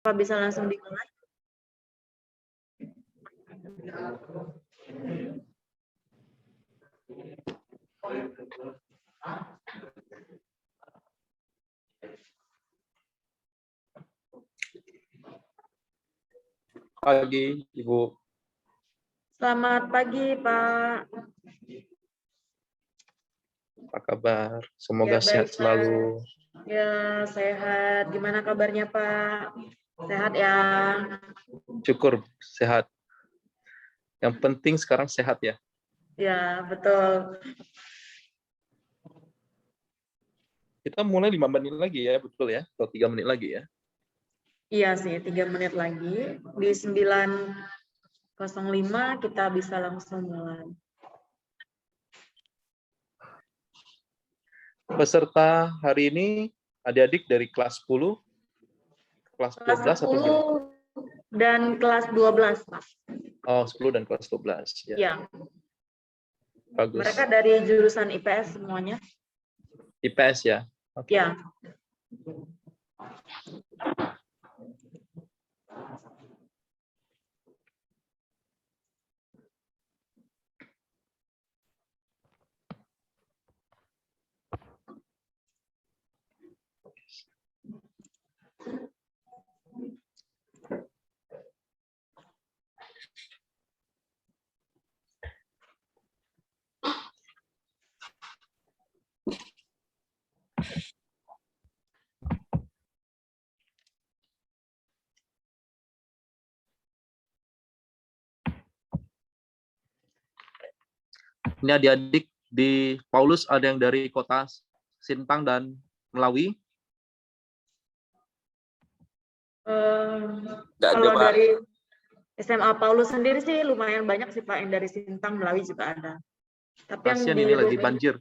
Apa bisa langsung dimulai? Pagi, Ibu. Selamat pagi, Pak. Apa kabar? Semoga Ya, sehat baik, selalu. Ya, sehat. Gimana kabarnya, Pak? Sehat ya? Syukur sehat. Yang penting sekarang sehat ya. Ya, betul. Kita mulai 5 menit lagi ya, betul ya? Atau 3 menit lagi ya? Iya sih, 3 menit lagi. Di 9.05 kita bisa langsung mulai. Peserta hari ini adik-adik dari kelas 10, kelas Kelas 12 atau gimana? 10 dan kelas 12, Pak. Oh, 10 dan kelas 12. Ya, Ya, bagus. mereka dari jurusan IPS semuanya. IPS ya? Oke. Ya. Ini adik-adik di Paulus ada yang dari kota Sintang dan Melawi? Kalau dari SMA Paulus sendiri sih lumayan banyak sih Pak, yang dari Sintang, Melawi juga ada. Tapi yang Kasian di ini lagi banjir.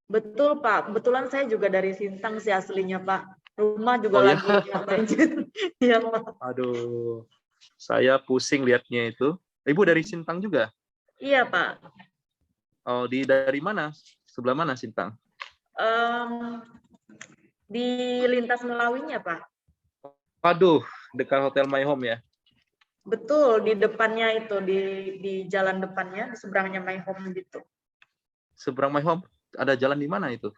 Betul Pak, kebetulan saya juga dari Sintang sih aslinya Pak. Rumah juga Oh ya? lagi banjir. Iya Pak. Aduh, saya pusing lihatnya itu. Ibu dari Sintang juga? Iya Pak. Oh, dari mana? Sebelah mana Sintang? Di lintas Melawinya Pak. Waduh, dekat Hotel My Home ya? Betul, di depannya itu, di jalan depannya, di seberangnya My Home gitu. Seberang My Home, ada jalan di mana itu?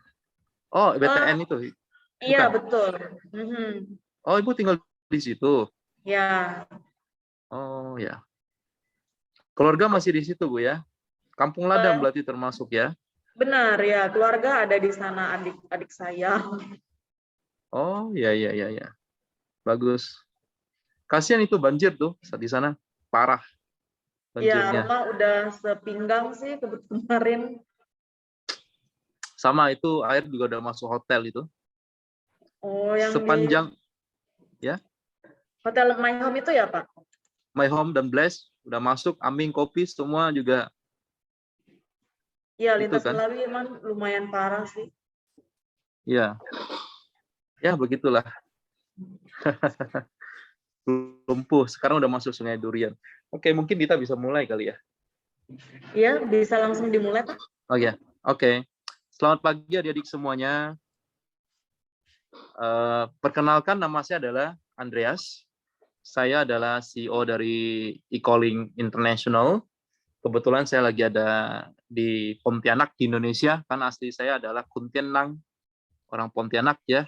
Oh, BTN itu? Iya, Bukan? betul. Mhm. Oh, Ibu tinggal di situ? Ya, Oh, ya. Keluarga masih di situ, Bu ya? Kampung Ladang eh, berarti termasuk ya? benar ya, keluarga ada di sana, adik-adik saya. Oh, ya, ya, ya, ya. Bagus. Kasihan itu banjir tuh di sana. Parah Ya, banjirnya. rumah udah sepinggang sih kemarin. Sama itu air juga udah masuk hotel itu. Oh, yang di Sepanjang, ya, Hotel My Home itu ya Pak? My Home dan Blast udah masuk, Aming, Kopi, semua juga Iya, itu lintas kan. Melawi emang lumayan parah sih. Ya, ya begitulah. Lumpuh, sekarang udah masuk Sungai Durian. Oke, mungkin kita bisa mulai kali ya. Iya, bisa langsung dimulai Pak? Oh ya, oke. Selamat pagi adik-adik semuanya. Perkenalkan, nama saya adalah Andreas. Saya adalah CEO dari e-calling International. Kebetulan saya lagi ada di Pontianak di Indonesia, karena asli saya adalah Kuntienang, orang Pontianak ya.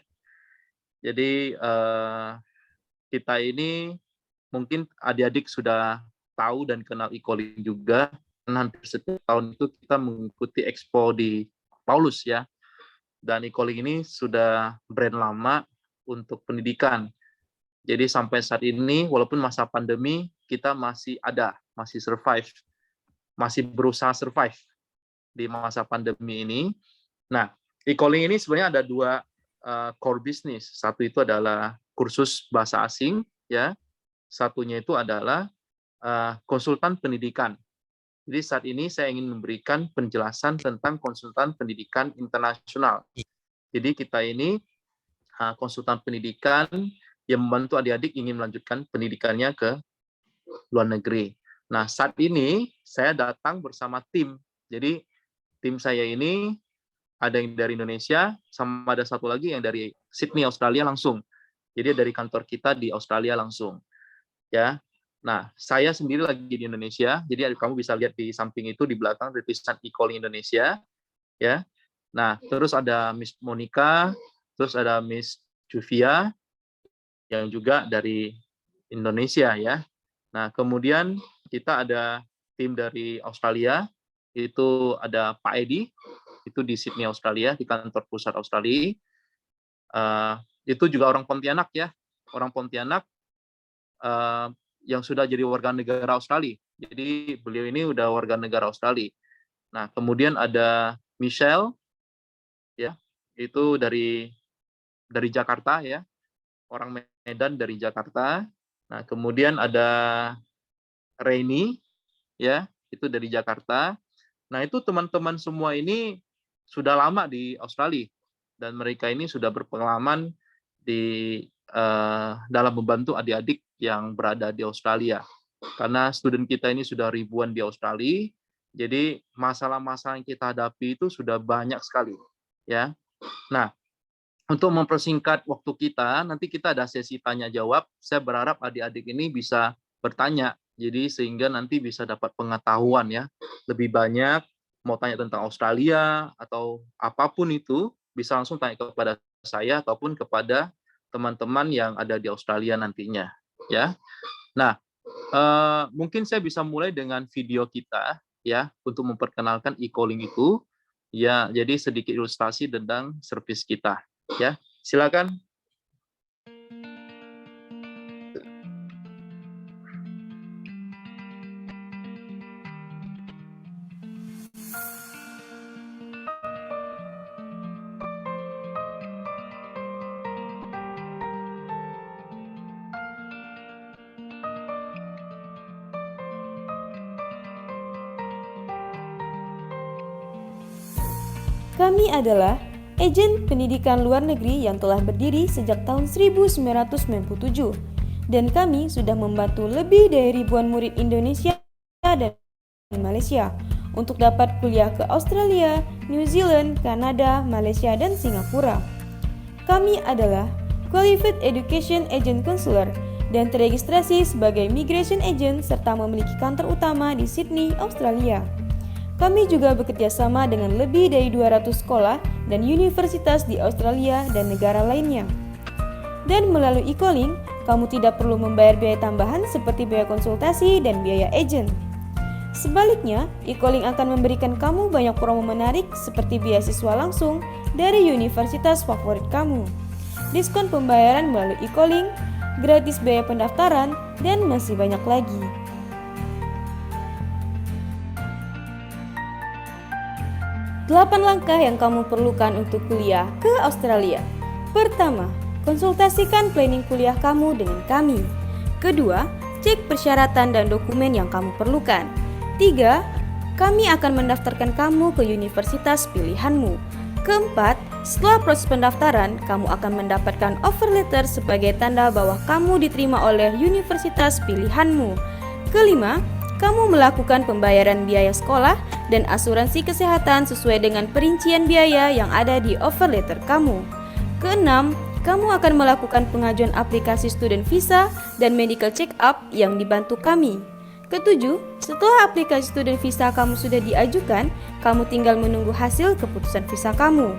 Jadi kita ini mungkin adik-adik sudah tahu dan kenal e-calling juga. Karena hampir setiap tahun itu kita mengikuti expo di Paulus ya. Dan e-calling ini sudah brand lama untuk pendidikan. Jadi sampai saat ini, walaupun masa pandemi, kita masih ada, masih survive, masih berusaha survive di masa pandemi ini. Nah, e-calling ini sebenarnya ada dua core business. Satu itu adalah kursus bahasa asing, ya. Satunya itu adalah konsultan pendidikan. Jadi saat ini saya ingin memberikan penjelasan tentang konsultan pendidikan internasional. Jadi kita ini konsultan pendidikan yang membantu adik-adik ingin melanjutkan pendidikannya ke luar negeri. Nah, saat ini saya datang bersama tim. Jadi tim saya ini ada yang dari Indonesia, sama ada satu lagi yang dari Sydney, Australia langsung. Jadi dari kantor kita di Australia langsung, ya. Nah, saya sendiri lagi di Indonesia, jadi kamu bisa lihat di samping itu di belakang ada tulisan e-calling Indonesia, ya. Nah, terus ada Miss Monica, terus ada Miss Juvia yang juga dari Indonesia ya. Nah, kemudian kita ada tim dari Australia, itu ada Pak Edi, itu di Sydney, Australia, di kantor pusat Australia. Itu juga orang Pontianak ya, orang Pontianak yang sudah jadi warga negara Australia. Jadi beliau ini udah warga negara Australia. Nah, kemudian ada Michelle, ya, itu dari Jakarta ya, orang Medan dari Jakarta. Nah, kemudian ada Reni, ya, itu dari Jakarta. Nah, itu teman-teman semua ini sudah lama di Australia dan mereka ini sudah berpengalaman di dalam membantu adik-adik yang berada di Australia. Karena student kita ini sudah ribuan di Australia, jadi masalah-masalah yang kita hadapi itu sudah banyak sekali, ya. Nah, untuk mempersingkat waktu kita, nanti kita ada sesi tanya jawab. Saya berharap adik-adik ini bisa bertanya, jadi sehingga nanti bisa dapat pengetahuan ya lebih banyak. Mau tanya tentang Australia atau apapun itu, bisa langsung tanya kepada saya ataupun kepada teman-teman yang ada di Australia nantinya, ya. Nah, mungkin saya bisa mulai dengan video kita ya untuk memperkenalkan e-calling itu. Ya, jadi sedikit ilustrasi tentang service kita. Ya, silakan. Kami adalah agen pendidikan luar negeri yang telah berdiri sejak tahun 1997 dan kami sudah membantu lebih dari ribuan murid Indonesia dan Malaysia untuk dapat kuliah ke Australia, New Zealand, Kanada, Malaysia, dan Singapura. Kami adalah Qualified Education Agent Counselor dan teregistrasi sebagai Migration Agent serta memiliki kantor utama di Sydney, Australia. Kami juga bekerja sama dengan lebih dari 200 sekolah dan universitas di Australia dan negara lainnya. Dan melalui e-calling, kamu tidak perlu membayar biaya tambahan seperti biaya konsultasi dan biaya agent. Sebaliknya, e-calling akan memberikan kamu banyak promo menarik seperti beasiswa langsung dari universitas favorit kamu, diskon pembayaran melalui e-calling, gratis biaya pendaftaran, dan masih banyak lagi. Delapan langkah yang kamu perlukan untuk kuliah ke Australia. Pertama, konsultasikan planning kuliah kamu dengan kami. Kedua, cek persyaratan dan dokumen yang kamu perlukan. Tiga, kami akan mendaftarkan kamu ke universitas pilihanmu. Keempat, setelah proses pendaftaran, kamu akan mendapatkan offer letter sebagai tanda bahwa kamu diterima oleh universitas pilihanmu. Kelima, kamu melakukan pembayaran biaya sekolah dan asuransi kesehatan sesuai dengan perincian biaya yang ada di offer letter kamu. Keenam, kamu akan melakukan pengajuan aplikasi student visa dan medical check-up yang dibantu kami. Ketujuh, setelah aplikasi student visa kamu sudah diajukan, kamu tinggal menunggu hasil keputusan visa kamu.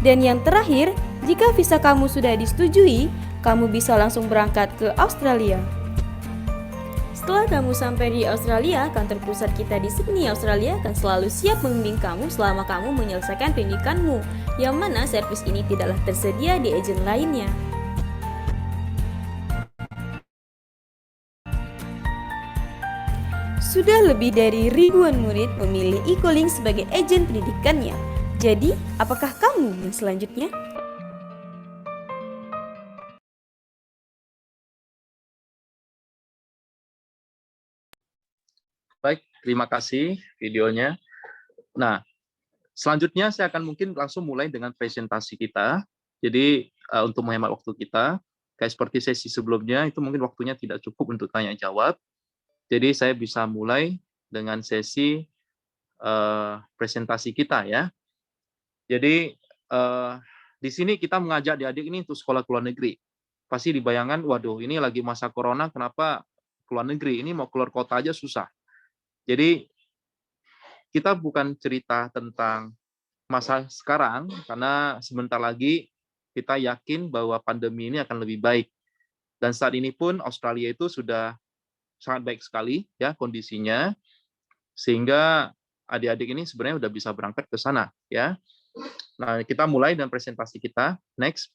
Dan yang terakhir, jika visa kamu sudah disetujui, kamu bisa langsung berangkat ke Australia. Setelah kamu sampai di Australia, kantor pusat kita di Sydney, Australia akan selalu siap membimbing kamu selama kamu menyelesaikan pendidikanmu, yang mana servis ini tidaklah tersedia di agen lainnya. Sudah lebih dari ribuan murid memilih e-calling sebagai agen pendidikannya. Jadi, apakah kamu yang selanjutnya? Baik, terima kasih videonya. Nah, selanjutnya saya akan mungkin langsung mulai dengan presentasi kita. Jadi untuk menghemat waktu kita, kayak seperti sesi sebelumnya itu mungkin waktunya tidak cukup untuk tanya jawab. Jadi saya bisa mulai dengan sesi presentasi kita ya. Jadi di sini kita mengajak adik-adik ini untuk sekolah ke luar negeri. pasti dibayangkan, waduh ini lagi masa corona, kenapa keluar negeri, ini mau keluar kota aja susah. Jadi kita bukan cerita tentang masa sekarang, karena sebentar lagi kita yakin bahwa pandemi ini akan lebih baik. Dan saat ini pun Australia itu sudah sangat baik sekali ya kondisinya, sehingga adik-adik ini sebenarnya sudah bisa berangkat ke sana ya. Nah, kita mulai dengan presentasi kita. Next.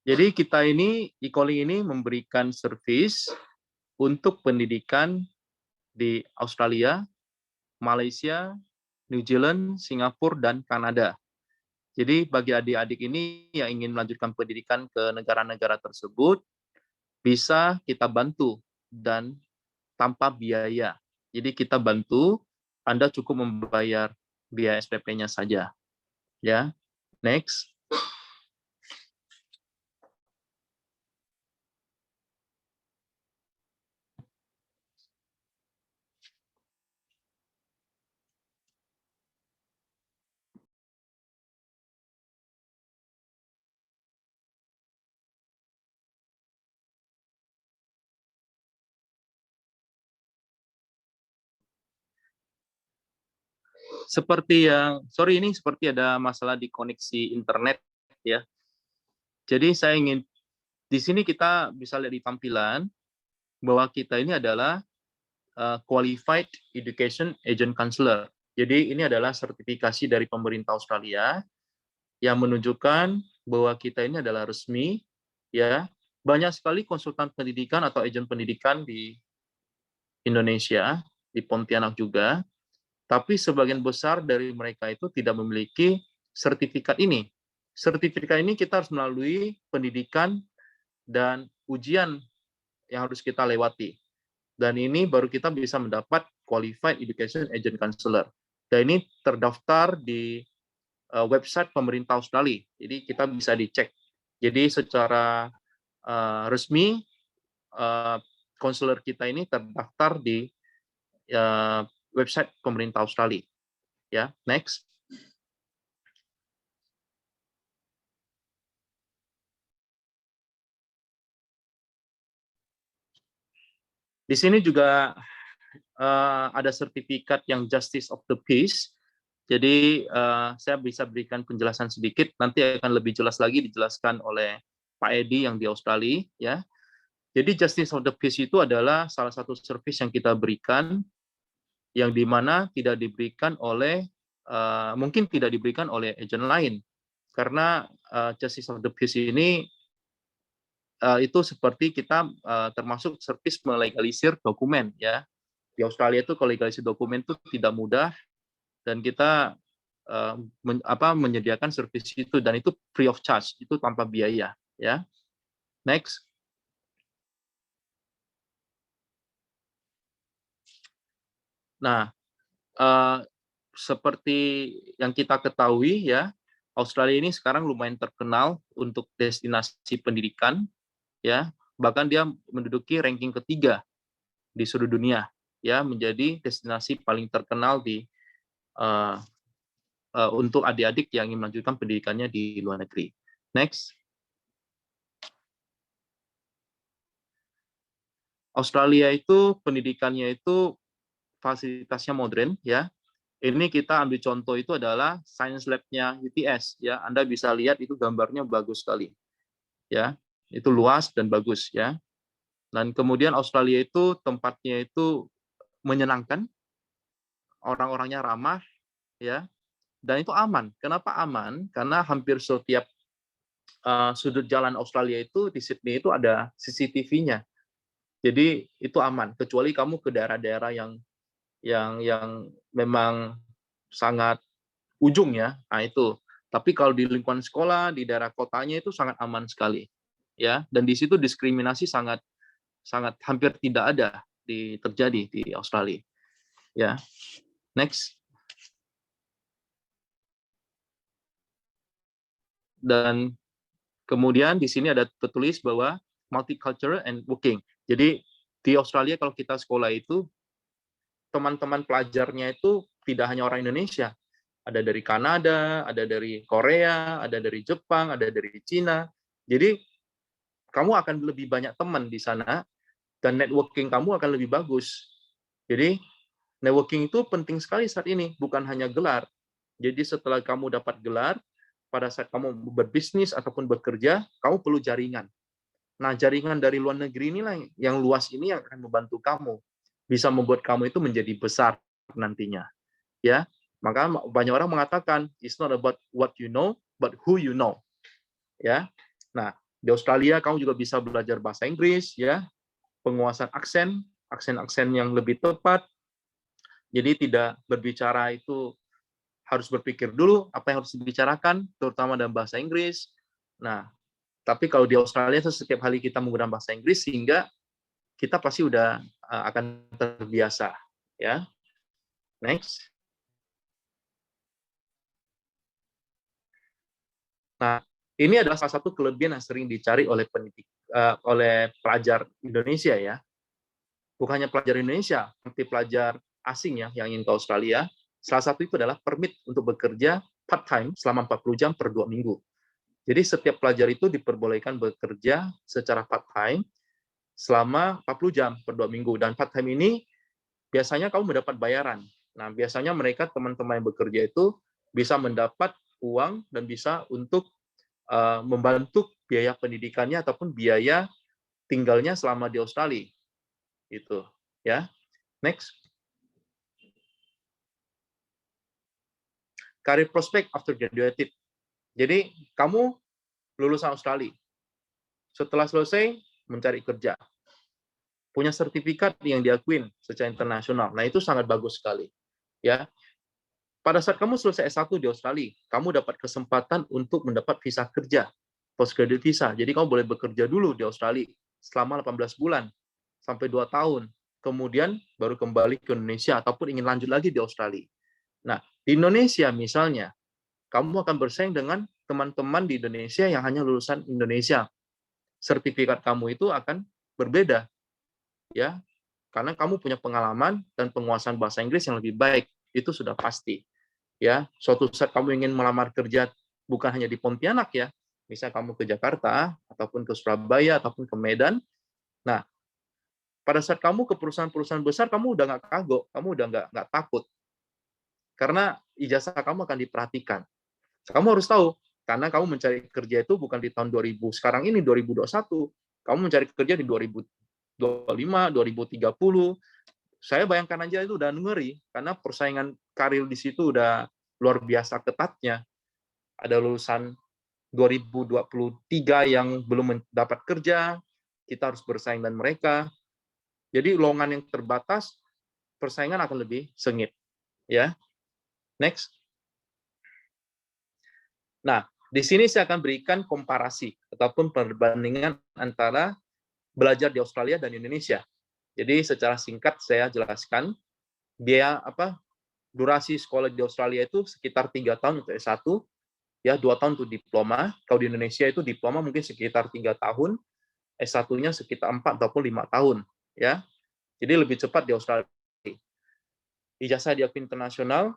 Jadi kita ini, e-calling ini memberikan servis untuk pendidikan di Australia, Malaysia, New Zealand, Singapura, dan Kanada. Jadi bagi adik-adik ini yang ingin melanjutkan pendidikan ke negara-negara tersebut, bisa kita bantu dan tanpa biaya. Jadi kita bantu, Anda cukup membayar biaya SPP-nya saja. Ya, next. Seperti ada masalah di koneksi internet ya. Jadi saya ingin di sini kita bisa lihat di tampilan bahwa kita ini adalah Qualified Education Agent Counselor. Jadi ini adalah sertifikasi dari pemerintah Australia yang menunjukkan bahwa kita ini adalah resmi ya. Banyak sekali konsultan pendidikan atau agen pendidikan di Indonesia, di Pontianak juga. Tapi sebagian besar dari mereka itu tidak memiliki sertifikat ini. Sertifikat ini kita harus melalui pendidikan dan ujian yang harus kita lewati. Dan ini baru kita bisa mendapat Qualified Education Agent Counselor. Dan ini terdaftar di website pemerintah Australia. Jadi kita bisa dicek. Jadi secara resmi, konselor kita ini terdaftar di website pemerintah Australia. Ya, next. Di sini juga ada sertifikat yang Justice of the Peace. Jadi saya bisa berikan penjelasan sedikit. Nanti akan lebih jelas lagi dijelaskan oleh Pak Edi yang di Australia. Ya. Jadi Justice of the Peace itu adalah salah satu service yang kita berikan, yang dimana tidak diberikan oleh mungkin tidak diberikan oleh agen lain, karena Justice of the Peace ini itu seperti kita termasuk service melegalisir dokumen ya. Di Australia itu kalau legalisir dokumen itu tidak mudah, dan kita menyediakan service itu, dan itu free of charge, itu tanpa biaya ya. Next. Nah, seperti yang kita ketahui ya, Australia ini sekarang lumayan terkenal untuk destinasi pendidikan ya, bahkan dia menduduki ranking ketiga di seluruh dunia ya, menjadi destinasi paling terkenal di untuk adik-adik yang ingin melanjutkan pendidikannya di luar negeri. Next. Australia itu pendidikannya itu fasilitasnya modern ya. Ini kita ambil contoh itu adalah Science Lab-nya UTS ya. Anda bisa lihat itu gambarnya bagus sekali. Ya. Itu luas dan bagus ya. Dan kemudian Australia itu tempatnya itu menyenangkan, orang-orangnya ramah ya. Dan itu aman. Kenapa aman? Karena hampir setiap sudut jalan Australia itu di Sydney itu ada CCTV-nya. Jadi itu aman, kecuali kamu ke daerah-daerah yang memang sangat ujung ya. Nah itu. Tapi kalau di lingkungan sekolah, di daerah kotanya itu sangat aman sekali. Ya, dan di situ diskriminasi sangat hampir tidak ada terjadi di Australia. Ya. Next. Dan kemudian di sini ada tertulis bahwa multicultural and working. Jadi di Australia kalau kita sekolah itu teman-teman pelajarnya itu tidak hanya orang Indonesia. Ada dari Kanada, ada dari Korea, ada dari Jepang, ada dari Cina. Jadi kamu akan lebih banyak teman di sana dan networking kamu akan lebih bagus. Jadi networking itu penting sekali saat ini, bukan hanya gelar. Jadi setelah kamu dapat gelar, pada saat kamu berbisnis ataupun bekerja, kamu perlu jaringan. Nah, jaringan dari luar negeri inilah yang luas ini yang akan membantu kamu. Bisa membuat kamu itu menjadi besar nantinya. Ya, maka banyak orang mengatakan, it's not about what you know, but who you know. Ya, nah di Australia kamu juga bisa belajar bahasa Inggris, ya, penguasaan aksen yang lebih tepat. Jadi tidak berbicara itu harus berpikir dulu apa yang harus dibicarakan, terutama dalam bahasa Inggris. Nah, tapi kalau di Australia setiap hari kita menggunakan bahasa Inggris sehingga kita pasti udah akan terbiasa, ya. Next. Nah, ini adalah salah satu kelebihan yang sering dicari oleh oleh pelajar Indonesia, ya. Bukan hanya pelajar Indonesia, tapi pelajar asing ya yang ingin ke Australia. Salah satu itu adalah permit untuk bekerja part-time selama 40 jam per 2 minggu. Jadi setiap pelajar itu diperbolehkan bekerja secara part-time selama 40 jam per 2 minggu. Dan part-time ini biasanya kamu mendapat bayaran. Nah, biasanya mereka, teman-teman yang bekerja itu, bisa mendapat uang dan bisa untuk membantu biaya pendidikannya ataupun biaya tinggalnya selama di Australia. Itu, ya. Next. Career prospect after graduated. Jadi, kamu lulusan Australia. Setelah selesai, mencari kerja. Punya sertifikat yang diakuin secara internasional. Nah, itu sangat bagus sekali. Ya. Pada saat kamu selesai S1 di Australia, kamu dapat kesempatan untuk mendapat visa kerja, postgraduate visa. Jadi kamu boleh bekerja dulu di Australia selama 18 bulan sampai 2 tahun. Kemudian baru kembali ke Indonesia ataupun ingin lanjut lagi di Australia. Nah, di Indonesia misalnya, kamu akan bersaing dengan teman-teman di Indonesia yang hanya lulusan Indonesia. Sertifikat kamu itu akan berbeda, ya, karena kamu punya pengalaman dan penguasaan bahasa Inggris yang lebih baik. Itu sudah pasti. Ya, suatu saat kamu ingin melamar kerja bukan hanya di Pontianak ya, misal kamu ke Jakarta ataupun ke Surabaya ataupun ke Medan. Nah, pada saat kamu ke perusahaan-perusahaan besar, kamu udah nggak kagok, kamu udah nggak takut, karena ijazah kamu akan diperhatikan. Kamu harus tahu, karena kamu mencari kerja itu bukan di tahun 2000, sekarang ini 2021, kamu mencari kerja di 2025, 2030. Saya bayangkan aja itu udah ngeri, karena persaingan karir di situ udah luar biasa ketatnya. Ada lulusan 2023 yang belum mendapat kerja, kita harus bersaing dengan mereka. Jadi lowongan yang terbatas, persaingan akan lebih sengit. Ya, next. Nah, di sini saya akan berikan komparasi ataupun perbandingan antara belajar di Australia dan Indonesia. Jadi secara singkat saya jelaskan, durasi sekolah di Australia itu sekitar 3 tahun untuk S1, ya 2 tahun untuk diploma. Kalau di Indonesia itu diploma mungkin sekitar 3 tahun, S1-nya sekitar 4 ataupun 5 tahun, ya. Jadi lebih cepat di Australia. Ijazah diakui internasional,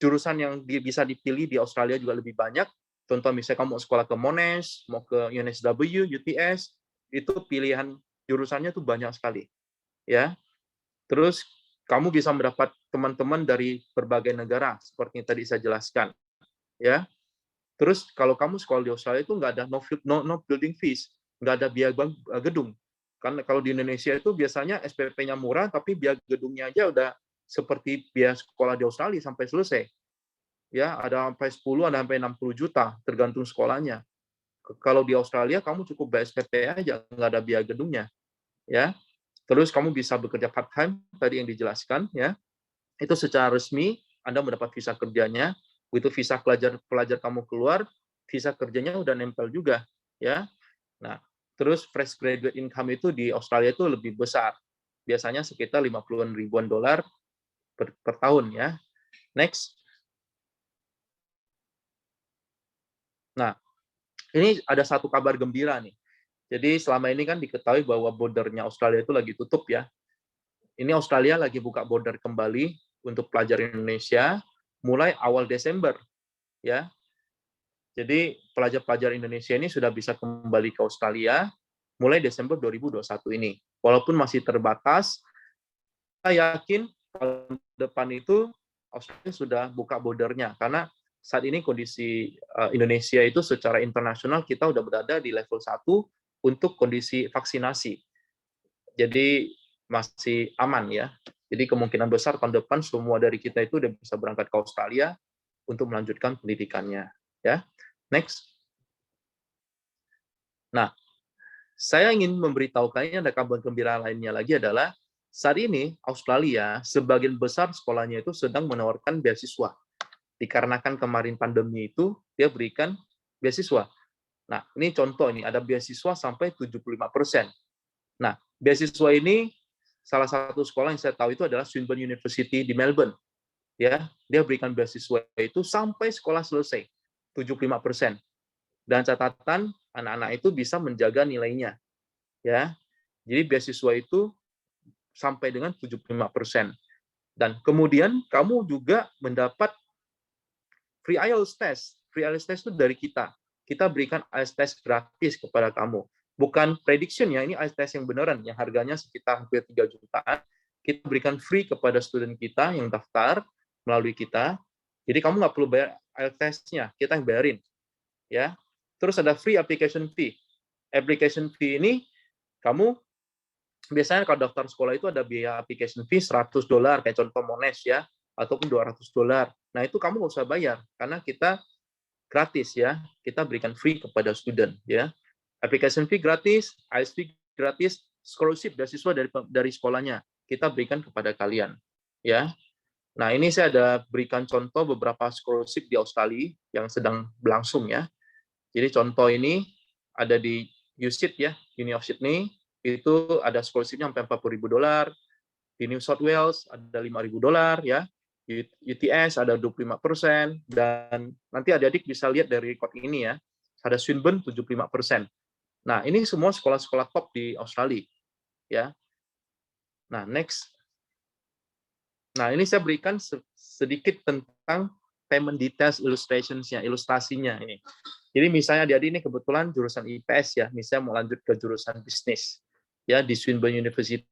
jurusan yang bisa dipilih di Australia juga lebih banyak. Contoh misalnya kamu mau sekolah ke Monash, mau ke UNSW, UTS, itu pilihan jurusannya tuh banyak sekali, ya. Terus kamu bisa mendapat teman-teman dari berbagai negara seperti yang tadi saya jelaskan, ya. Terus kalau kamu sekolah di Australia itu nggak ada no building fees, nggak ada biaya gedung. Karena kalau di Indonesia itu biasanya SPP-nya murah, tapi biaya gedungnya aja udah seperti biaya sekolah di Australia sampai selesai. Ya, ada sampai 10, ada sampai 60 juta, tergantung sekolahnya. Kalau di Australia, kamu cukup bayar SPP aja, nggak ada biaya gedungnya. Ya. Terus kamu bisa bekerja part-time, tadi yang dijelaskan. Ya. Itu secara resmi, Anda mendapat visa kerjanya. Begitu visa pelajar kamu keluar, visa kerjanya udah nempel juga. Ya. Nah, terus fresh graduate income itu di Australia itu lebih besar. Biasanya sekitar 50 ribuan dolar per tahun, ya. Next. Nah, ini ada satu kabar gembira nih. Jadi selama ini kan diketahui bahwa bordernya Australia itu lagi tutup ya. Ini Australia lagi buka border kembali untuk pelajar Indonesia mulai awal Desember ya. Jadi pelajar-pelajar Indonesia ini sudah bisa kembali ke Australia mulai Desember 2021 ini. Walaupun masih terbatas, saya yakin tahun depan itu Australia sudah buka bordernya karena saat ini kondisi Indonesia itu secara internasional kita udah berada di level 1 untuk kondisi vaksinasi. Jadi masih aman ya. Jadi kemungkinan besar tahun depan semua dari kita itu udah bisa berangkat ke Australia untuk melanjutkan pendidikannya. Ya, next. Nah, saya ingin memberitahukannya ada kabar gembira lainnya lagi adalah saat ini Australia sebagian besar sekolahnya itu sedang menawarkan beasiswa. Dikarenakan kemarin pandemi itu dia berikan beasiswa. Nah, ini contoh ini ada beasiswa sampai 75%. Nah, beasiswa ini salah satu sekolah yang saya tahu itu adalah Swinburne University di Melbourne. Ya, dia berikan beasiswa itu sampai sekolah selesai, 75%. Dan catatan anak-anak itu bisa menjaga nilainya. Ya. Jadi beasiswa itu sampai dengan 75%. Dan kemudian kamu juga mendapat free IELTS test. Free IELTS test itu dari kita. Kita berikan IELTS test gratis kepada kamu. Bukan prediction ya, ini IELTS test yang beneran, yang harganya sekitar hampir 3 jutaan. Kita berikan free kepada student kita yang daftar melalui kita. Jadi kamu nggak perlu bayar IELTS test-nya, kita yang bayarin. Ya. Terus ada free application fee. Application fee ini kamu biasanya kalau daftar sekolah itu ada biaya application fee $100 kayak contoh Monash ya, ataupun $200. Nah, itu kamu nggak usah bayar karena kita gratis ya. Kita berikan free kepada student ya. Application fee gratis, IELTS fee gratis, scholarship beasiswa dari sekolahnya kita berikan kepada kalian ya. Nah, ini saya ada berikan contoh beberapa scholarship di Australia yang sedang berlangsung ya. Jadi contoh ini ada di USyd ya, Uni of Sydney, itu ada scholarship-nya sampai $40.000, di New South Wales ada $5.000 ya, UTS ada 25%, dan nanti adik-adik bisa lihat dari record ini ya, ada Swinburne 75%. Nah, ini semua sekolah-sekolah top di Australia ya. Nah, next. Nah, ini saya berikan sedikit tentang payment details illustrations-nya, ilustrasinya ini. Jadi misalnya adik-adik ini kebetulan jurusan IPS ya, misalnya mau lanjut ke jurusan bisnis ya di Swinburne University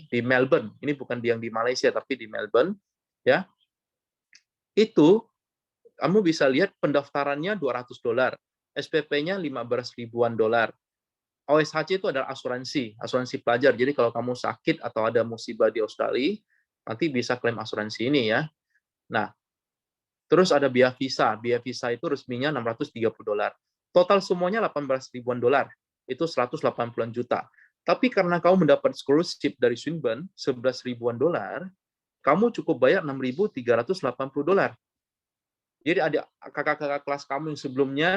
di Melbourne. Ini bukan yang di Malaysia tapi di Melbourne ya. Itu kamu bisa lihat pendaftarannya $200, SPP-nya $15.000-an. OSHC itu adalah asuransi pelajar. Jadi kalau kamu sakit atau ada musibah di Australia, nanti bisa klaim asuransi ini ya. Nah, terus ada biaya visa. Biaya visa itu resminya $630. Total semuanya $18.000-an. Itu 180-an juta. Tapi karena kamu mendapat scholarship dari Swinburne, $11.000-an, kamu cukup bayar $6.380. Jadi ada kakak-kakak kelas kamu yang sebelumnya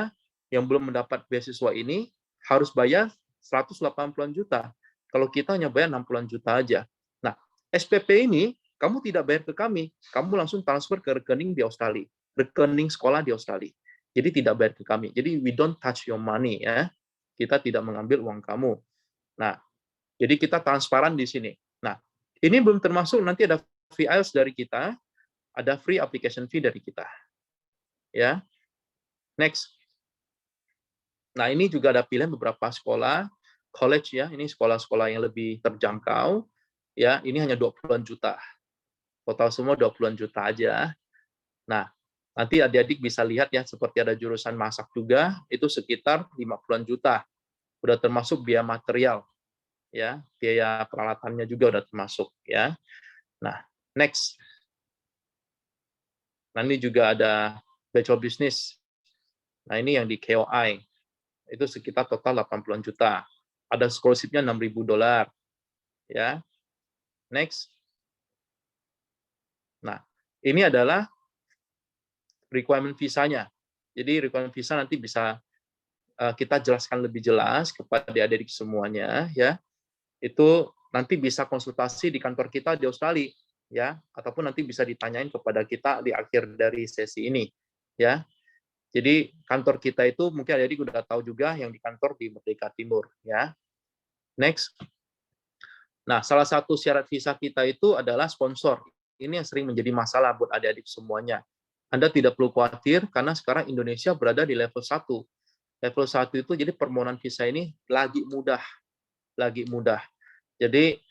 yang belum mendapat beasiswa ini harus bayar 180-an juta. Kalau kita hanya bayar 60-an juta aja. Nah, SPP ini kamu tidak bayar ke kami, kamu langsung transfer ke rekening di Australia, rekening sekolah di Australia. Jadi tidak bayar ke kami. Jadi we don't touch your money ya. Kita tidak mengambil uang kamu. Nah, jadi kita transparan di sini. Nah, ini belum termasuk nanti ada free IELTS dari kita, ada free application fee dari kita. Ya. Next. Nah, ini juga ada pilihan beberapa sekolah, college ya, ini sekolah-sekolah yang lebih terjangkau, ya, ini hanya 20-an juta. Total semua 20-an juta aja. Nah, nanti adik-adik bisa lihat ya, seperti ada jurusan masak juga, itu sekitar 50-an juta. Udah termasuk biaya material, ya, biaya peralatannya juga udah termasuk, ya. Nah, next. Nah, ini juga ada Bachelor Business. Nah, ini yang di KOI. Itu sekitar total 80-an juta. Ada scholarship-nya $6.000. Ya. Next. Nah, ini adalah requirement visanya. Jadi requirement visa nanti bisa kita jelaskan lebih jelas kepada adik-adik semuanya ya. Itu nanti bisa konsultasi di kantor kita di Australia ya, ataupun nanti bisa ditanyain kepada kita di akhir dari sesi ini ya. Jadi kantor kita itu mungkin adik udah tahu juga yang di kantor di Merdeka Timur ya. Next. Nah, salah satu syarat visa kita itu adalah sponsor. Ini yang sering menjadi masalah buat adik-adik semuanya. Anda tidak perlu khawatir karena sekarang Indonesia berada di level 1. Level 1 itu jadi permohonan visa ini lagi mudah. Jadi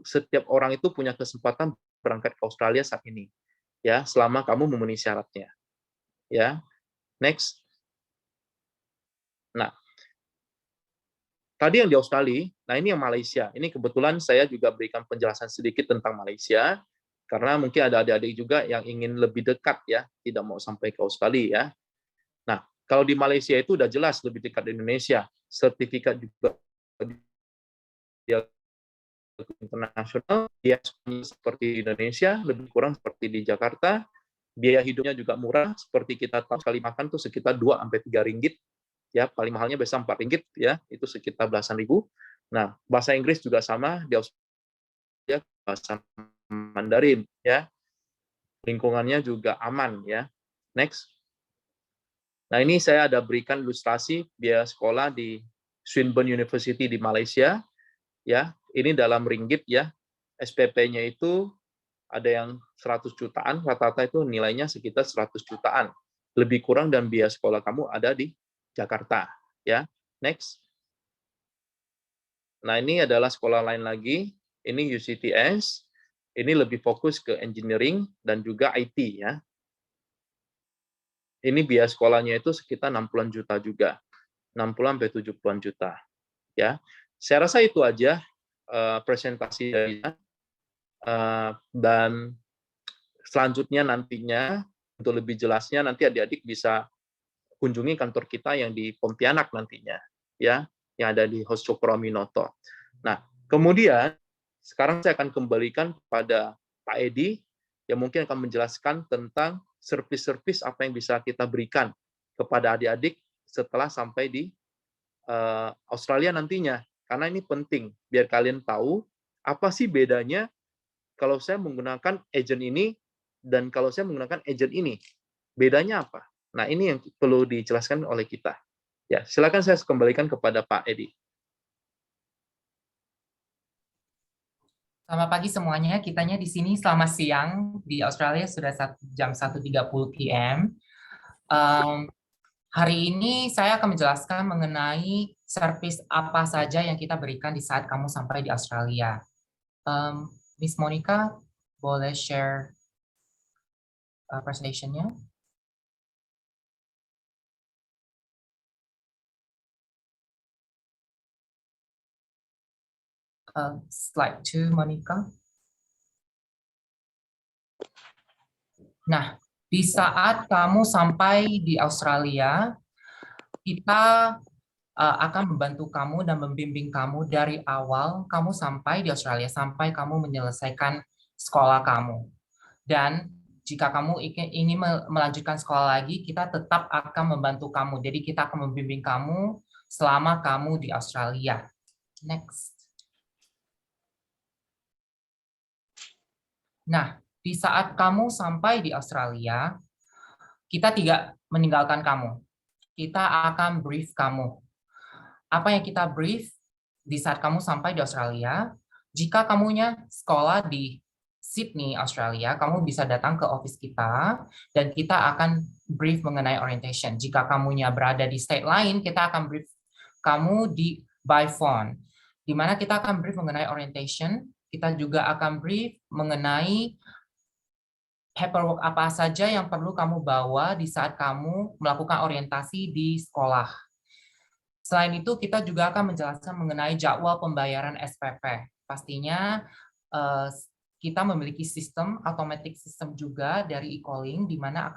setiap orang itu punya kesempatan berangkat ke Australia saat ini. Ya, selama kamu memenuhi syaratnya. Ya. Next. Nah, tadi yang di Australia, nah ini yang Malaysia. Ini kebetulan saya juga berikan penjelasan sedikit tentang Malaysia, karena mungkin ada adik-adik juga yang ingin lebih dekat ya, tidak mau sampai ke Australia ya. Nah, kalau di Malaysia itu udah jelas lebih dekat di Indonesia. Sertifikat juga internasional, biaya seperti di Indonesia, lebih kurang seperti di Jakarta. Biaya hidupnya juga murah, seperti kita tahu sekali makan tuh sekitar 2-3 ringgit. Ya, paling mahalnya biasa 4 ringgit ya, itu sekitar belasan ribu. Nah, bahasa Inggris juga sama di Australia, bahasa Mandarin ya. Lingkungannya juga aman ya. Next. Nah, ini saya ada berikan ilustrasi biaya sekolah di Swinburne University di Malaysia ya. Ini dalam ringgit ya. SPP-nya itu ada yang 100 jutaan, rata-rata itu nilainya sekitar 100 jutaan. Lebih kurang dan biaya sekolah kamu ada di Jakarta ya. Next. Nah, ini adalah sekolah lain lagi. Ini UCTS. Ini lebih fokus ke engineering dan juga IT ya. Ini biaya sekolahnya itu sekitar 60-an juta juga. 60-70-an juta ya. Saya rasa itu aja presentasi dari dan selanjutnya nantinya untuk lebih jelasnya nanti adik-adik bisa kunjungi kantor kita yang di Pontianak nantinya, ya, yang ada di Hos Cokroaminoto. Nah, kemudian sekarang saya akan kembalikan kepada Pak Edi yang mungkin akan menjelaskan tentang servis-servis apa yang bisa kita berikan kepada adik-adik setelah sampai di Australia nantinya. Karena ini penting, biar kalian tahu apa sih bedanya kalau saya menggunakan agent ini dan kalau saya menggunakan agent ini. Bedanya apa? Nah, ini yang perlu dijelaskan oleh kita. Ya, silakan saya kembalikan kepada Pak Edi. Selamat pagi semuanya. Kitanya di sini selamat siang. Di Australia sudah jam 1.30 PM. Hari ini saya akan menjelaskan mengenai servis apa saja yang kita berikan di saat kamu sampai di Australia. Miss Monica, boleh share presentation-nya? Slide 2, Monica. Nah, di saat kamu sampai di Australia, kita akan membantu kamu dan membimbing kamu dari awal kamu sampai di Australia, sampai kamu menyelesaikan sekolah kamu. Dan jika kamu ingin melanjutkan sekolah lagi, kita tetap akan membantu kamu. Jadi kita akan membimbing kamu selama kamu di Australia. Next. Nah, di saat kamu sampai di Australia, kita tidak meninggalkan kamu. Kita akan brief kamu. Apa yang kita brief di saat kamu sampai di Australia? Jika kamunya sekolah di Sydney, Australia, kamu bisa datang ke office kita dan kita akan brief mengenai orientation. Jika kamunya berada di state lain, kita akan brief kamu by phone. Di mana kita akan brief mengenai orientation. Kita juga akan brief mengenai paperwork apa saja yang perlu kamu bawa di saat kamu melakukan orientasi di sekolah. Selain itu, kita juga akan menjelaskan mengenai jadwal pembayaran SPP. Pastinya kita memiliki sistem, automatic system juga dari e-calling, di mana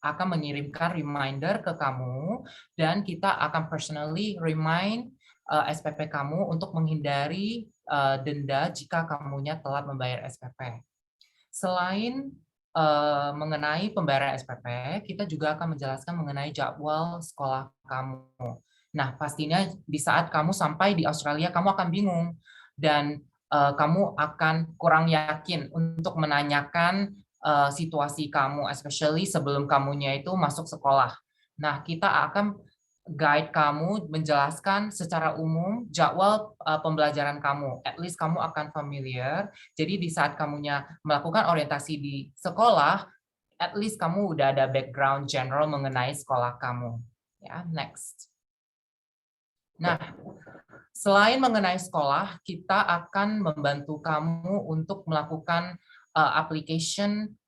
akan mengirimkan reminder ke kamu, dan kita akan personally remind SPP kamu untuk menghindari denda jika kamunya telat membayar SPP. Selain mengenai pembayaran SPP, kita juga akan menjelaskan mengenai jadwal sekolah kamu. Nah, pastinya di saat kamu sampai di Australia, kamu akan bingung dan kamu akan kurang yakin untuk menanyakan situasi kamu, especially sebelum kamunya itu masuk sekolah. Nah, kita akan guide kamu, menjelaskan secara umum jadwal pembelajaran kamu. At least kamu akan familiar. Jadi di saat kamunya melakukan orientasi di sekolah, at least kamu udah ada background general mengenai sekolah kamu. Ya, next. Nah, selain mengenai sekolah, kita akan membantu kamu untuk melakukan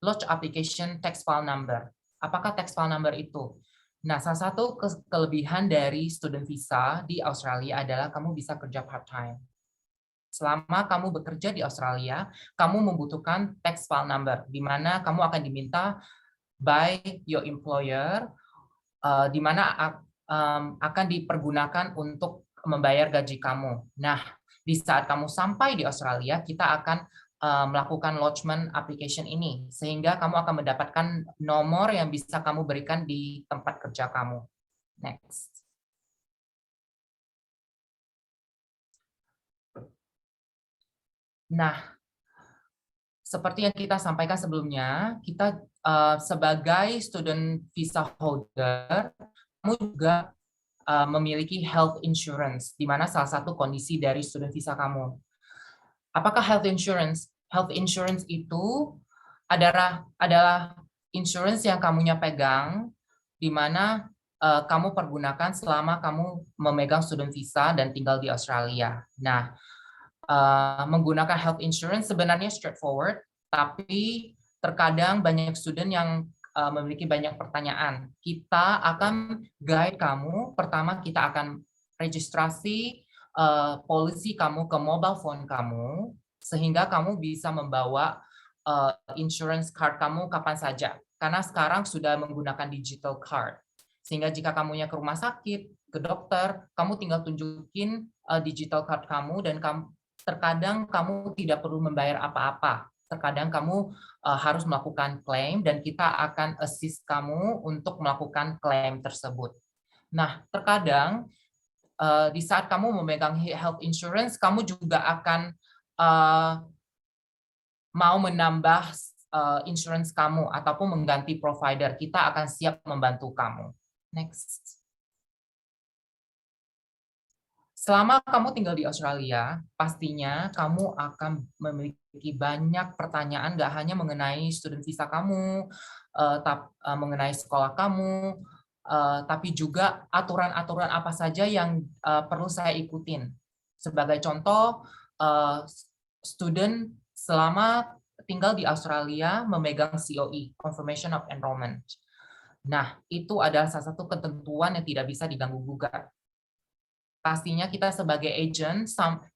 launch application text file number. Apakah text file number itu? Nah, salah satu kelebihan dari student visa di Australia adalah kamu bisa kerja part-time. Selama kamu bekerja di Australia, kamu membutuhkan text file number, di mana kamu akan diminta by your employer, di mana akan dipergunakan untuk membayar gaji kamu. Nah, di saat kamu sampai di Australia, kita akan melakukan lodgement application ini, sehingga kamu akan mendapatkan nomor yang bisa kamu berikan di tempat kerja kamu. Next. Nah, seperti yang kita sampaikan sebelumnya, kita sebagai student visa holder, kamu juga memiliki health insurance, di mana salah satu kondisi dari student visa kamu. Apakah health insurance? Health insurance itu adalah insurance yang kamunya pegang, di mana kamu pergunakan selama kamu memegang student visa dan tinggal di Australia. Nah, menggunakan health insurance sebenarnya straightforward, tapi terkadang banyak student yang memiliki banyak pertanyaan. Kita akan guide kamu. Pertama, kita akan registrasi polisi kamu ke mobile phone kamu, sehingga kamu bisa membawa insurance card kamu kapan saja. Karena sekarang sudah menggunakan digital card. Sehingga jika kamunya ke rumah sakit, ke dokter, kamu tinggal tunjukin digital card kamu, dan terkadang kamu tidak perlu membayar apa-apa. Terkadang kamu harus melakukan klaim, dan kita akan assist kamu untuk melakukan klaim tersebut. Nah, terkadang di saat kamu memegang health insurance, kamu juga akan mau menambah insurance kamu ataupun mengganti provider. Kita akan siap membantu kamu. Next. Selama kamu tinggal di Australia, pastinya kamu akan memiliki banyak pertanyaan, nggak hanya mengenai student visa kamu, mengenai sekolah kamu, tapi juga aturan-aturan apa saja yang perlu saya ikutin. Sebagai contoh, student selama tinggal di Australia memegang COE, Confirmation of Enrollment. Nah, itu adalah salah satu ketentuan yang tidak bisa diganggu-gugat. Pastinya kita sebagai agent,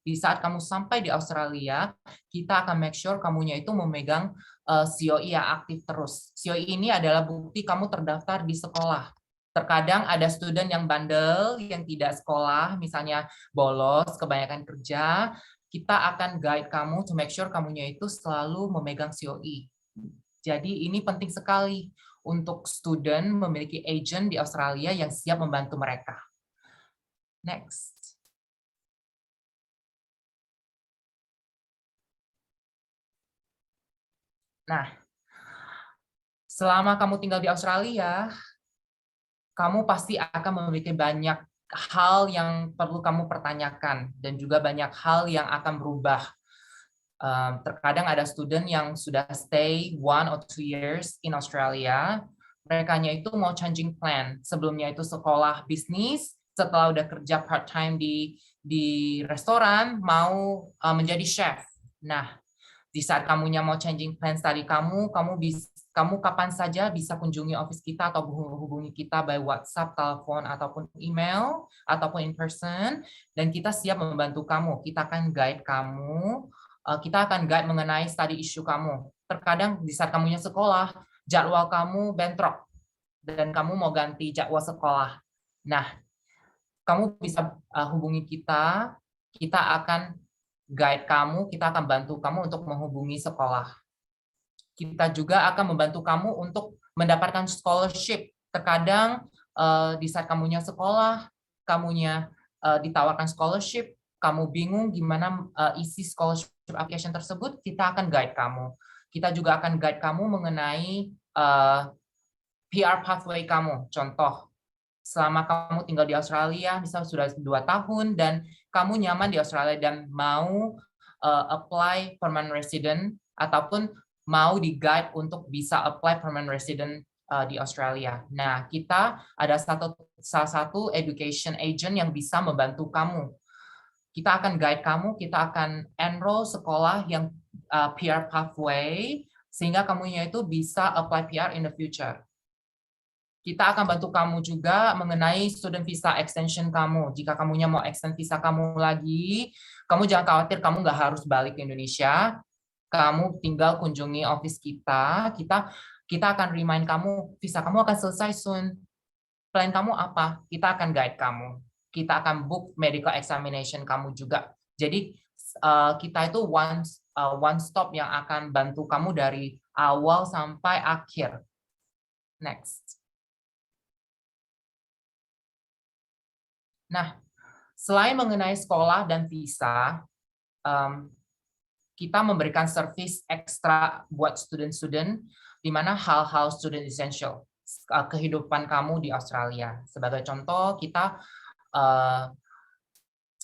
di saat kamu sampai di Australia, kita akan make sure kamunya itu memegang COE yang aktif terus. COE ini adalah bukti kamu terdaftar di sekolah. Terkadang ada student yang bandel, yang tidak sekolah, misalnya bolos, kebanyakan kerja, kita akan guide kamu to make sure kamunya itu selalu memegang COE. Jadi ini penting sekali untuk student memiliki agent di Australia yang siap membantu mereka. Next. Nah, selama kamu tinggal di Australia, kamu pasti akan memiliki banyak hal yang perlu kamu pertanyakan, dan juga banyak hal yang akan berubah. Terkadang ada student yang sudah stay 1 or 2 years in Australia, merekanya itu mau changing plan. Sebelumnya itu sekolah bisnis, setelah udah kerja part-time di restoran, mau menjadi chef. Nah, di saat kamunya mau changing plans tadi kamu kapan saja bisa kunjungi office kita atau hubungi kita by WhatsApp, telepon, ataupun email, ataupun in person, dan kita siap membantu kamu. Kita akan guide kamu, kita akan guide mengenai study issue kamu. Terkadang di saat kamunya sekolah, jadwal kamu bentrok, dan kamu mau ganti jadwal sekolah. Nah, kamu bisa hubungi kita, kita akan guide kamu, kita akan bantu kamu untuk menghubungi sekolah. Kita juga akan membantu kamu untuk mendapatkan scholarship. Terkadang di saat kamunya sekolah, kamunya ditawarkan scholarship, kamu bingung gimana isi scholarship application tersebut, kita akan guide kamu. Kita juga akan guide kamu mengenai PR pathway kamu. Contoh, selama kamu tinggal di Australia, misalnya sudah 2 tahun dan kamu nyaman di Australia dan mau apply permanent resident ataupun mau di-guide untuk bisa apply permanent resident di Australia. Nah, kita ada salah satu education agent yang bisa membantu kamu. Kita akan guide kamu, kita akan enroll sekolah yang PR pathway, sehingga kamunya itu bisa apply PR in the future. Kita akan bantu kamu juga mengenai student visa extension kamu. Jika kamunya mau extend visa kamu lagi, kamu jangan khawatir, kamu nggak harus balik ke Indonesia. Kamu tinggal kunjungi office kita. Kita akan remind kamu, visa kamu akan selesai soon. Plan kamu apa? Kita akan guide kamu. Kita akan book medical examination kamu juga. Jadi kita itu one stop yang akan bantu kamu dari awal sampai akhir. Next. Nah, selain mengenai sekolah dan visa, kita memberikan service ekstra buat student-student, di mana hal-hal student essential, kehidupan kamu di Australia. Sebagai contoh, kita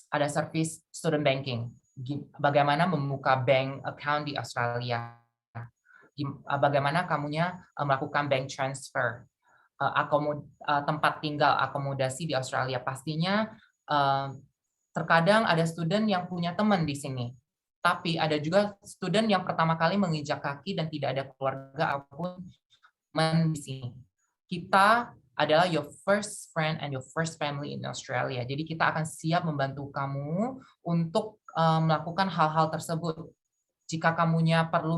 ada service student banking, bagaimana membuka bank account di Australia, bagaimana kamunya melakukan bank transfer, tempat tinggal, akomodasi di Australia. Pastinya terkadang ada student yang punya teman di sini, tapi ada juga student yang pertama kali menginjak kaki dan tidak ada keluarga apapun di sini. Kita adalah your first friend and your first family in Australia. Jadi kita akan siap membantu kamu untuk melakukan hal-hal tersebut. Jika kamunya perlu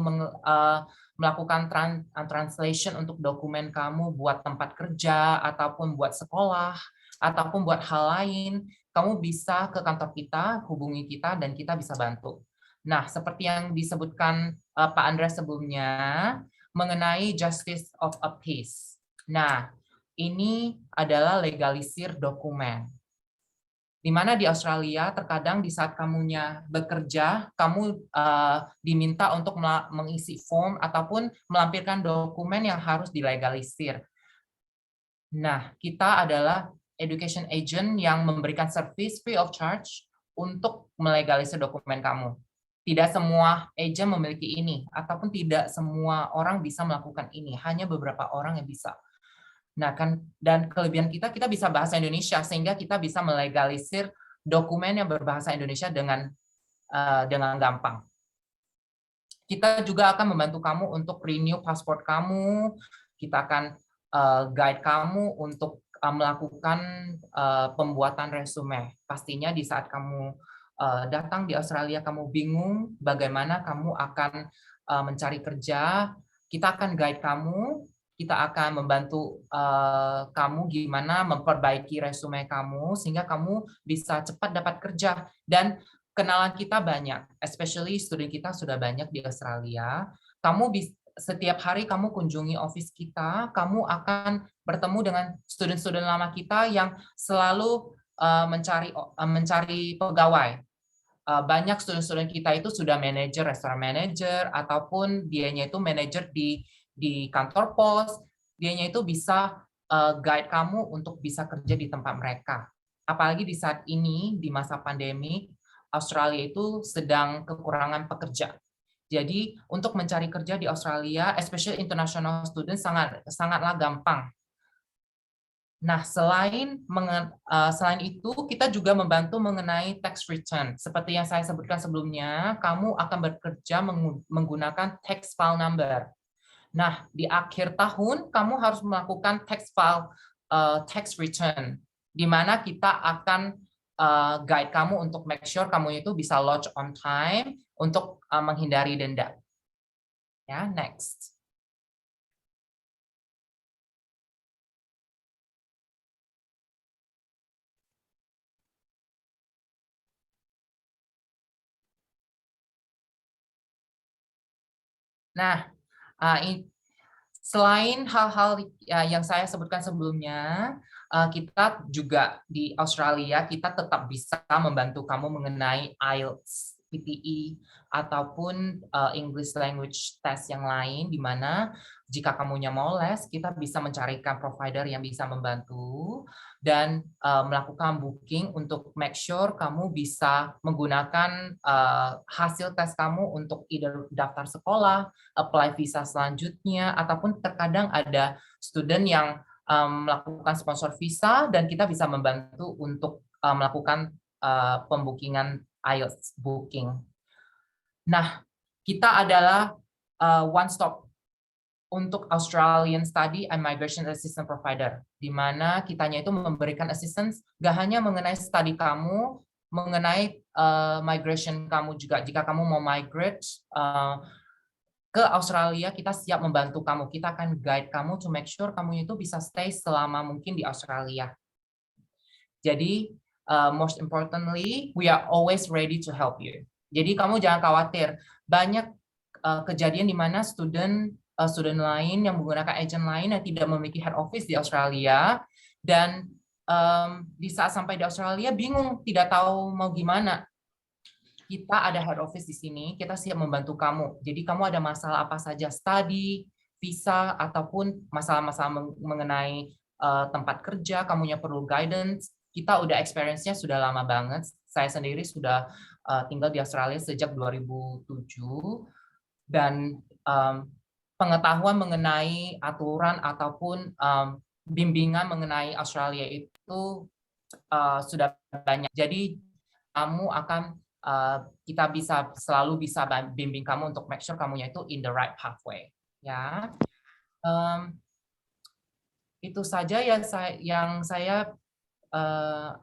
melakukan translation untuk dokumen kamu buat tempat kerja, ataupun buat sekolah, ataupun buat hal lain, kamu bisa ke kantor kita, hubungi kita, dan kita bisa bantu. Nah, seperti yang disebutkan Pak Andreas sebelumnya, mengenai Justice of a Peace. Nah, ini adalah legalisir dokumen. Di mana di Australia terkadang di saat kamunya bekerja, kamu diminta untuk mengisi form ataupun melampirkan dokumen yang harus dilegalisir. Nah, kita adalah education agent yang memberikan service free of charge untuk melegalisir dokumen kamu. Tidak semua agent memiliki ini, ataupun tidak semua orang bisa melakukan ini, hanya beberapa orang yang bisa. Nah, dan kelebihan kita bisa bahasa Indonesia, sehingga kita bisa melegalisir dokumen yang berbahasa Indonesia dengan gampang. Kita juga akan membantu kamu untuk renew pasport kamu, kita akan guide kamu untuk melakukan pembuatan resume. Pastinya di saat kamu datang di Australia, kamu bingung bagaimana kamu akan mencari kerja, kita akan guide kamu. Kita akan membantu kamu gimana memperbaiki resume kamu sehingga kamu bisa cepat dapat kerja. Dan kenalan kita banyak, especially student kita sudah banyak di Australia. Setiap hari kamu kunjungi office kita, kamu akan bertemu dengan student-student lama kita yang selalu mencari pegawai. Banyak student-student kita itu sudah manajer, restoran manager, ataupun dianya itu manajer di kantor pos, dianya itu bisa guide kamu untuk bisa kerja di tempat mereka. Apalagi di saat ini, di masa pandemi, Australia itu sedang kekurangan pekerja. Jadi untuk mencari kerja di Australia, especially international student, sangatlah gampang. Nah, selain itu, kita juga membantu mengenai tax return. Seperti yang saya sebutkan sebelumnya, kamu akan bekerja menggunakan tax file number. Nah, di akhir tahun, kamu harus melakukan tax file tax return, di mana kita akan guide kamu untuk make sure kamu itu bisa lodge on time untuk menghindari denda. Ya, next. Nah, selain hal-hal yang saya sebutkan sebelumnya, kita juga di Australia, kita tetap bisa membantu kamu mengenai IELTS. PTE ataupun English language test yang lain, di mana jika kamunya mau les, kita bisa mencarikan provider yang bisa membantu dan melakukan booking untuk make sure kamu bisa menggunakan hasil tes kamu untuk either daftar sekolah, apply visa selanjutnya, ataupun terkadang ada student yang melakukan sponsor visa dan kita bisa membantu untuk melakukan pembookingan IELTS booking. Nah, kita adalah one stop untuk Australian Study and Migration Assistance Provider, di mana kitanya itu memberikan assistance gak hanya mengenai study kamu, mengenai migration kamu juga. Jika kamu mau migrate ke Australia, kita siap membantu kamu. Kita akan guide kamu to make sure kamu itu bisa stay selama mungkin di Australia. Jadi, most importantly, we are always ready to help you. Jadi kamu jangan khawatir. Banyak kejadian di mana student lain yang menggunakan agent lain yang tidak memiliki head office di Australia, dan di saat sampai di Australia bingung, tidak tahu mau gimana. Kita ada head office di sini, kita siap membantu kamu. Jadi kamu ada masalah apa saja, study, visa, ataupun masalah-masalah mengenai tempat kerja, kamunya perlu guidance, kita udah experience-nya sudah lama banget. Saya sendiri sudah tinggal di Australia sejak 2007, dan pengetahuan mengenai aturan ataupun bimbingan mengenai Australia itu sudah banyak. Jadi kamu akan kita bisa selalu bisa bimbing kamu untuk make sure kamunya itu in the right pathway. Ya, itu saja yang saya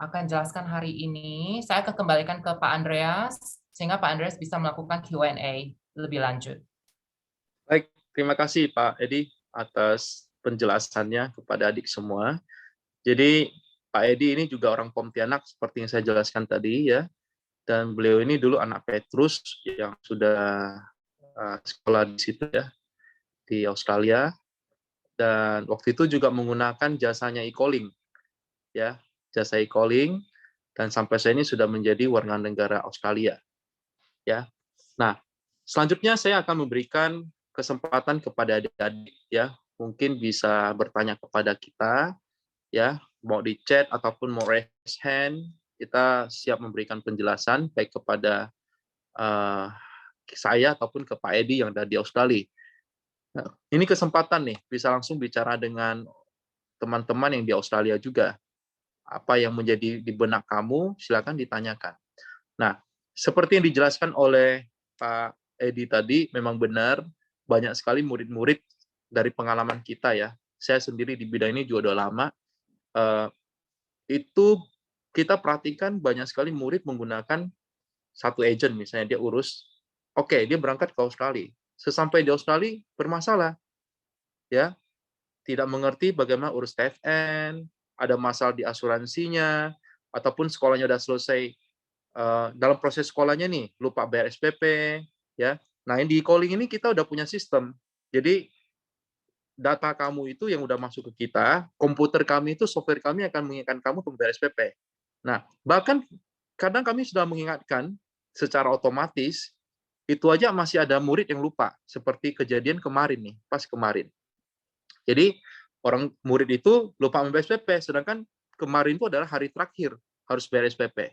akan jelaskan hari ini. Saya akan kembalikan ke Pak Andreas, sehingga Pak Andreas bisa melakukan Q&A lebih lanjut. Baik, terima kasih Pak Edi atas penjelasannya kepada adik semua. Jadi Pak Edi ini juga orang Pontianak seperti yang saya jelaskan tadi ya. Dan beliau ini dulu anak Petrus yang sudah sekolah di situ ya, di Australia. Dan waktu itu juga menggunakan jasanya e-calling ya, jasa e-calling, dan sampai saya ini sudah menjadi warga negara Australia ya. Nah, selanjutnya saya akan memberikan kesempatan kepada adik-adik ya, mungkin bisa bertanya kepada kita ya, mau di chat ataupun mau raise hand, kita siap memberikan penjelasan baik kepada saya ataupun ke Pak Edi yang ada di Australia. Nah, ini kesempatan nih bisa langsung bicara dengan teman-teman yang di Australia juga. Apa yang menjadi di benak kamu, silakan ditanyakan. Nah, seperti yang dijelaskan oleh Pak Edi tadi, memang benar, banyak sekali murid-murid dari pengalaman kita ya. Saya sendiri di bidang ini juga udah lama. Itu kita perhatikan banyak sekali murid menggunakan satu agent, misalnya dia urus, oke, dia berangkat ke Australia. Sesampai di Australia, bermasalah. Ya, tidak mengerti bagaimana urus TFN, ada masalah di asuransinya, ataupun sekolahnya sudah selesai, dalam proses sekolahnya nih, lupa bayar SPP, ya. Nah, di e-calling ini kita udah punya sistem. Jadi, data kamu itu yang udah masuk ke kita, komputer kami itu, software kami akan mengingatkan kamu untuk bayar SPP. Nah, bahkan kadang kami sudah mengingatkan secara otomatis, itu aja masih ada murid yang lupa, seperti kejadian kemarin nih, pas kemarin. Jadi, orang murid itu lupa membayar SPP, sedangkan kemarin itu adalah hari terakhir harus bayar SPP.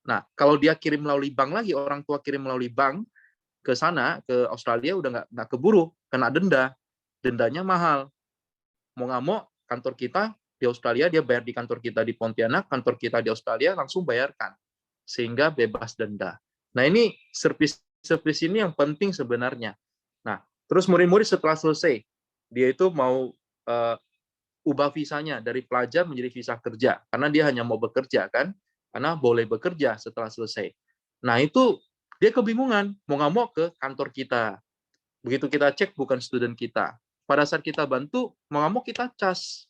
Nah, kalau dia kirim melalui bank lagi, orang tua kirim melalui bank ke sana, ke Australia, udah nggak keburu, kena denda. Dendanya mahal. Mau nggak mau, kantor kita di Australia, dia bayar di kantor kita di Pontianak, kantor kita di Australia langsung bayarkan. Sehingga bebas denda. Nah, ini service ini yang penting sebenarnya. Nah, terus murid-murid setelah selesai, dia itu mau ubah visanya dari pelajar menjadi visa kerja, karena dia hanya mau bekerja kan, karena boleh bekerja setelah selesai. Nah, itu dia kebingungan, mau nggak mau ke kantor kita. Begitu kita cek bukan student kita. Pada saat kita bantu, mau nggak mau kita cas.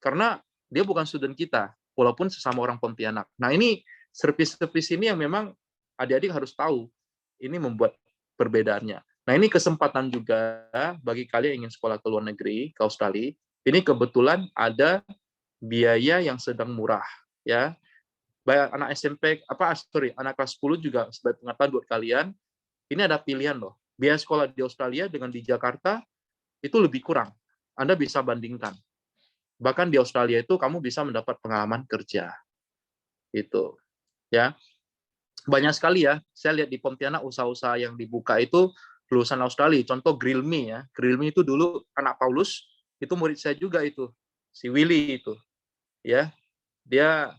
Karena dia bukan student kita, walaupun sesama orang Pontianak. Nah, ini service-service ini yang memang adik-adik harus tahu. Ini membuat perbedaannya. Nah, ini kesempatan juga bagi kalian yang ingin sekolah ke luar negeri, ke Australia. Ini kebetulan ada biaya yang sedang murah, ya. Baik anak SMP, anak kelas 10 juga sebagai pengetahuan buat kalian, ini ada pilihan loh. Biaya sekolah di Australia dengan di Jakarta itu lebih kurang. Anda bisa bandingkan. Bahkan di Australia itu kamu bisa mendapat pengalaman kerja. Itu. Ya. Banyak sekali ya. Saya lihat di Pontianak usaha-usaha yang dibuka itu lulusan Australia. Contoh Grill Me ya. Grill Me itu dulu anak Paulus, itu murid saya juga itu. Si Willy itu. Ya. Dia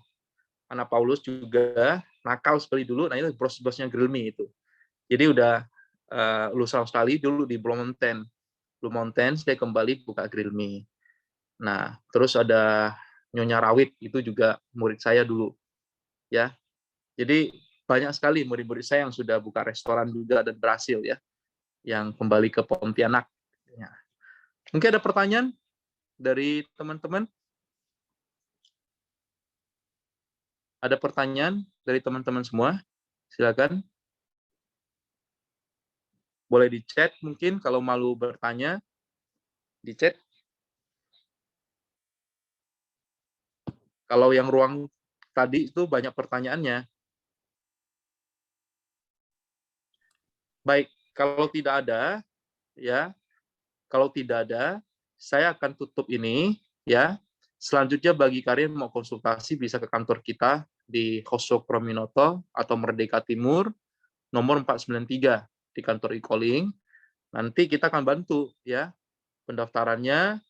anak Paulus juga nakal sekali dulu. Nah itu bos-bosnya Grill Me itu. Jadi udah lulusan Australia dulu di Blue Mountain, saya kembali buka Grill Me. Nah, terus ada Nyonya Rawit, itu juga murid saya dulu. Ya. Jadi banyak sekali murid-murid saya yang sudah buka restoran juga dan berhasil ya. Yang kembali ke Pontianak. Ya. Mungkin ada pertanyaan dari teman-teman? Ada pertanyaan dari teman-teman semua? Silakan. Boleh di chat mungkin kalau malu bertanya. Di chat. Kalau yang ruang tadi itu banyak pertanyaannya. Baik, kalau tidak ada, ya, kalau tidak ada, saya akan tutup ini, ya. Selanjutnya bagi kalian mau konsultasi bisa ke kantor kita di Hosok Prominoto atau Merdeka Timur, nomor 493 di kantor e-calling. Nanti kita akan bantu, ya, pendaftarannya,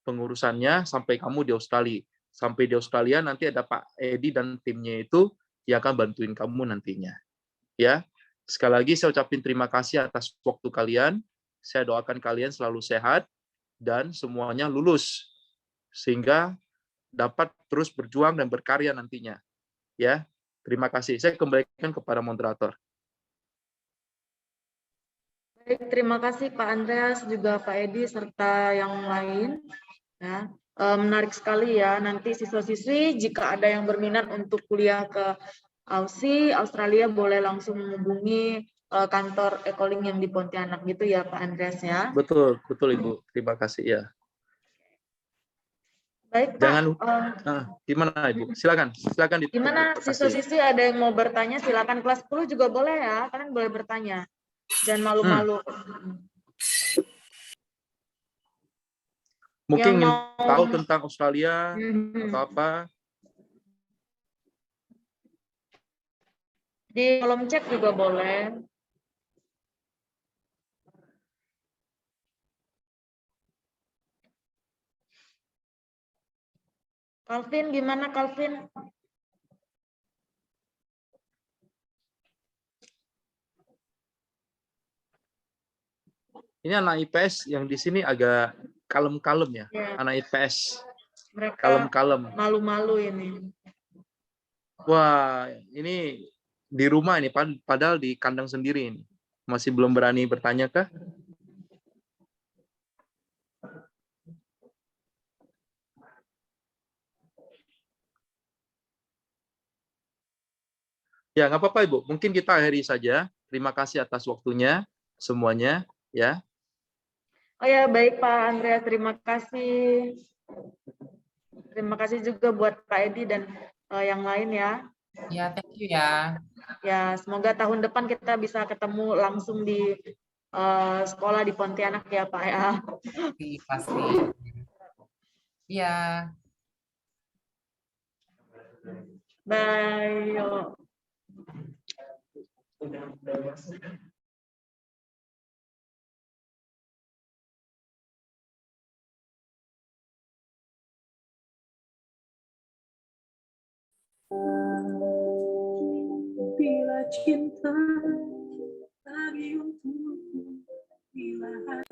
pengurusannya sampai kamu di Australia. Sampai di Australia nanti ada Pak Edi dan timnya itu yang akan bantuin kamu nantinya. Ya, sekali lagi saya ucapin terima kasih atas waktu kalian. Saya doakan kalian selalu sehat dan semuanya lulus sehingga dapat terus berjuang dan berkarya nantinya. Ya, terima kasih. Saya kembalikan kepada moderator. Baik, terima kasih Pak Andreas, juga Pak Edi, serta yang lain. Ya, menarik sekali ya. Nanti siswa-siswi jika ada yang berminat untuk kuliah ke Aussie, Australia, boleh langsung menghubungi kantor e-calling yang di Pontianak gitu ya Pak Andreas ya. Betul, betul Ibu. Terima kasih ya. Baik Pak. Jangan gimana Ibu? Silakan ditutup. Gimana siswa-siswi ada yang mau bertanya? Silakan, kelas 10 juga boleh ya. Kalian boleh bertanya. Jangan malu-malu. Mungkin ingin mau tahu tentang Australia atau apa? Di kolom chat juga boleh. Calvin, gimana Calvin? Ini anak IPS yang di sini agak kalem-kalem ya. Anak IPS. Mereka kalem-kalem. Malu-malu ini. Wah, ini di rumah ini, padahal di kandang sendiri ini. Masih belum berani bertanya kah? Ya, nggak apa-apa Ibu. Mungkin kita akhiri saja. Terima kasih atas waktunya semuanya. Ya. Oh ya, baik Pak Andreas, terima kasih. Terima kasih juga buat Pak Edi dan yang lain ya. Ya, thank you ya. Ya, semoga tahun depan kita bisa ketemu langsung di sekolah di Pontianak ya Pak ya. Pasti. Ya. Bye. Yuk. Bila cinta lagi untukku, bila